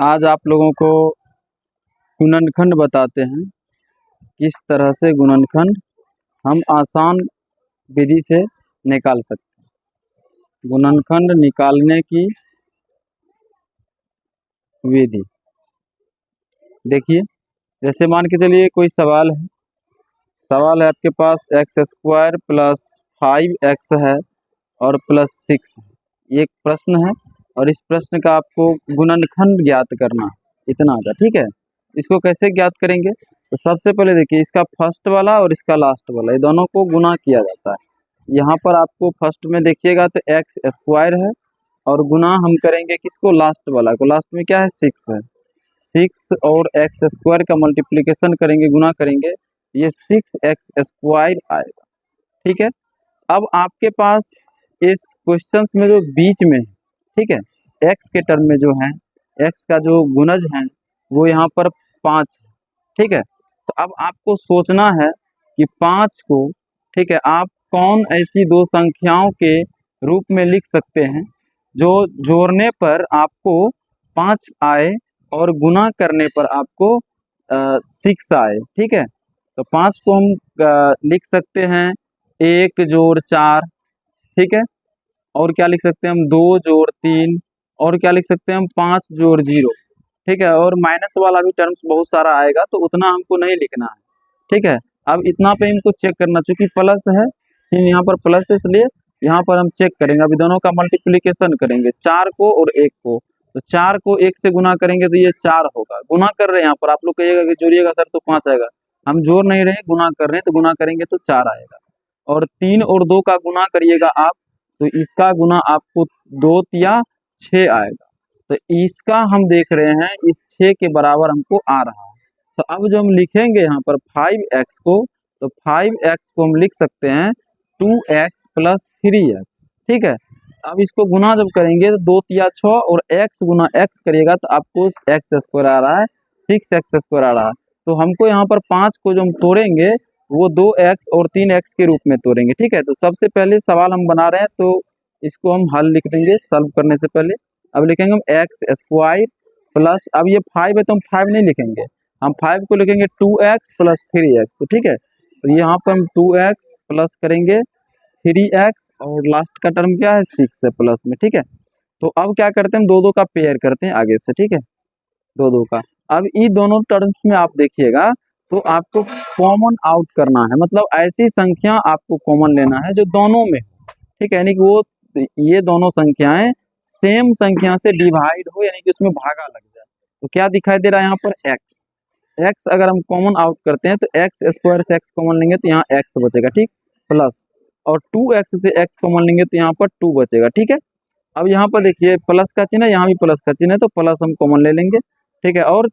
आज आप लोगों को गुणनखंड बताते हैं किस तरह से गुणनखंड हम आसान विधि से निकाल सकते हैं। गुणनखंड निकालने की विधि देखिए, जैसे मान के चलिए कोई सवाल है आपके पास x² प्लस 5x है और प्लस 6 है। ये एक प्रश्न है और इस प्रश्न का आपको गुणनखंड ज्ञात करना है, इतना आता। ठीक है, इसको कैसे ज्ञात करेंगे? तो सबसे पहले देखिए, इसका फर्स्ट वाला और इसका लास्ट वाला, ये दोनों को गुना किया जाता है। यहाँ पर आपको फर्स्ट में देखिएगा तो x² है और गुना हम करेंगे किसको? लास्ट वाला को। लास्ट में क्या है? 6 है। 6 और x² का मल्टीप्लिकेशन करेंगे, गुना करेंगे, ये 6x² आएगा। ठीक है, अब आपके पास इस क्वेश्चन में जो बीच में है, ठीक है, x के टर्म में जो है, x का जो गुणज है वो यहाँ पर 5 है। ठीक है, तो अब आपको सोचना है कि 5 को, ठीक है, आप कौन ऐसी दो संख्याओं के रूप में लिख सकते हैं जो जोड़ने पर आपको 5 आए और गुना करने पर आपको 6 आए। ठीक है, तो 5 को हम लिख सकते हैं 1 जोड़ 4, ठीक है, और क्या लिख सकते हैं हम? 2 जोड़ 3, और क्या लिख सकते हैं हम? 5 जोड़ 0। ठीक है, और माइनस वाला भी टर्म्स बहुत सारा आएगा तो उतना हमको नहीं लिखना है। ठीक है, अब इतना पे हमको चेक करना, चूंकि प्लस है, यहाँ पर प्लस है, इसलिए यहाँ पर हम चेक करेंगे। अभी दोनों का मल्टीप्लिकेशन करेंगे, 4 को और 1 को। तो 4 को 1 से गुना करेंगे तो ये 4 होगा। गुना कर रहे हैं यहाँ पर, आप लोग कहिएगा कि जोड़िएगा सर तो 5 आएगा। हम जोड़ नहीं रहे, गुना कर रहे हैं, तो गुना करेंगे तो 4 आएगा। और 3 और 2 का गुना करिएगा आप, तो इसका गुना आपको 2 या 6 आएगा। तो इसका हम देख रहे हैं इस 6 के बराबर हमको आ रहा है। तो अब जो हम लिखेंगे यहाँ पर 5x को, तो 5x को हम लिख सकते हैं 2x प्लस 3x। ठीक है, अब इसको गुना जब करेंगे तो 2 या 6 और x गुना x करिएगा तो आपको x² आ रहा है, 6x² आ रहा है। तो हमको यहाँ पर 5 को जो हम तोड़ेंगे वो 2x और 3x के रूप में तोड़ेंगे। ठीक है, तो सबसे पहले सवाल हम बना रहे हैं तो इसको हम हल लिख देंगे सॉल्व करने से पहले। अब लिखेंगे हम x² प्लस, अब ये 5 है तो हम 5 नहीं लिखेंगे, हम 5 को लिखेंगे 2x प्लस 3x। तो ठीक है, तो यहाँ पर हम 2x प्लस करेंगे 3x और लास्ट का टर्म क्या है? 6 है प्लस में। ठीक है, तो अब क्या करते हैं हम 2 का पेयर करते हैं आगे से। ठीक है, 2 का। अब इन दोनों टर्म्स में आप देखिएगा तो आपको कॉमन आउट करना है, मतलब ऐसी संख्या आपको कॉमन लेना है जो दोनों में। ठीक है, यानी कि वो ये दोनों संख्याएं सेम संख्या से डिवाइड हो, यानी कि उसमें भागा लग जाए। तो क्या दिखाई दे रहा है यहाँ पर? x अगर हम कॉमन आउट करते हैं तो x² से x कॉमन लेंगे तो यहाँ x बचेगा। ठीक, प्लस, और 2x से x कॉमन लेंगे तो यहाँ पर 2 बचेगा। ठीक है, अब यहाँ पर देखिए प्लस का चिन्ह है, यहाँ भी प्लस का चिन्ह है, तो प्लस हम कॉमन ले लेंगे। ठीक है, और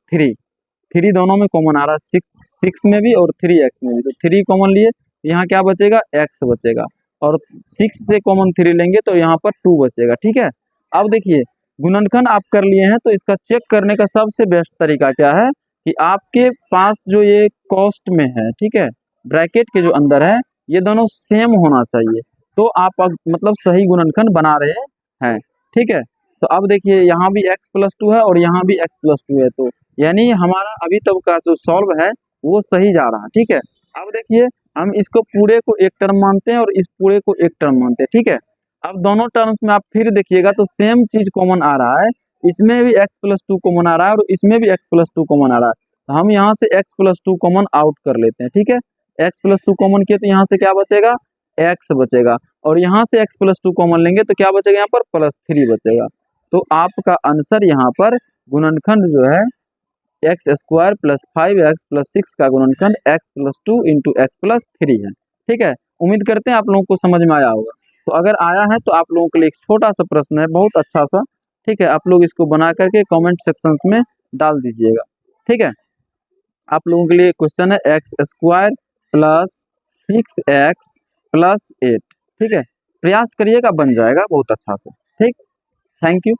3 दोनों में कॉमन आ रहा है, 6 में भी और 3x में भी, तो 3 कॉमन लिए, यहाँ क्या बचेगा? x बचेगा। और 6 से कॉमन 3 लेंगे तो यहाँ पर 2 बचेगा। ठीक है, अब देखिए गुणनखंड आप कर लिए हैं तो इसका चेक करने का सबसे बेस्ट तरीका क्या है कि आपके पास जो ये कॉस्ट में है, ठीक है, ब्रैकेट के जो अंदर है, ये दोनों सेम होना चाहिए, तो आप मतलब सही गुणनखंड बना रहे हैं। ठीक है, तो अब देखिए यहाँ भी x+2 है और यहाँ भी x+2 है, तो यानी हमारा अभी तक का जो सॉल्व है वो सही जा रहा है। ठीक है, अब देखिए हम इसको पूरे को एक टर्म मानते हैं और इस पूरे को एक टर्म मानते हैं। ठीक है, अब दोनों टर्म्स में आप फिर देखिएगा तो सेम चीज कॉमन आ रहा है, इसमें भी x+2 कॉमन आ रहा है और इसमें भी x+2 कॉमन आ रहा है। तो हम यहाँ से x+2 कॉमन आउट कर लेते हैं। ठीक है, x+2 कॉमन किए तो यहाँ से क्या बचेगा? x बचेगा, और यहाँ से x+2 कॉमन लेंगे तो क्या बचेगा? यहाँ पर +3 बचेगा। तो आपका आंसर यहाँ पर गुणनखंड जो है x² प्लस 5x प्लस 6 का गुणनखंड x+2 इंटू x+3 है। ठीक है, उम्मीद करते हैं आप लोगों को समझ में आया होगा। तो अगर आया है तो आप लोगों के लिए एक छोटा सा प्रश्न है, बहुत अच्छा सा। ठीक है, आप लोग इसको बना करके कमेंट सेक्शंस में डाल दीजिएगा। ठीक है, आप लोगों के लिए क्वेश्चन है x² प्लस 6x प्लस 8। ठीक है, प्रयास करिएगा, बन जाएगा बहुत अच्छा से। ठीक, थैंक यू।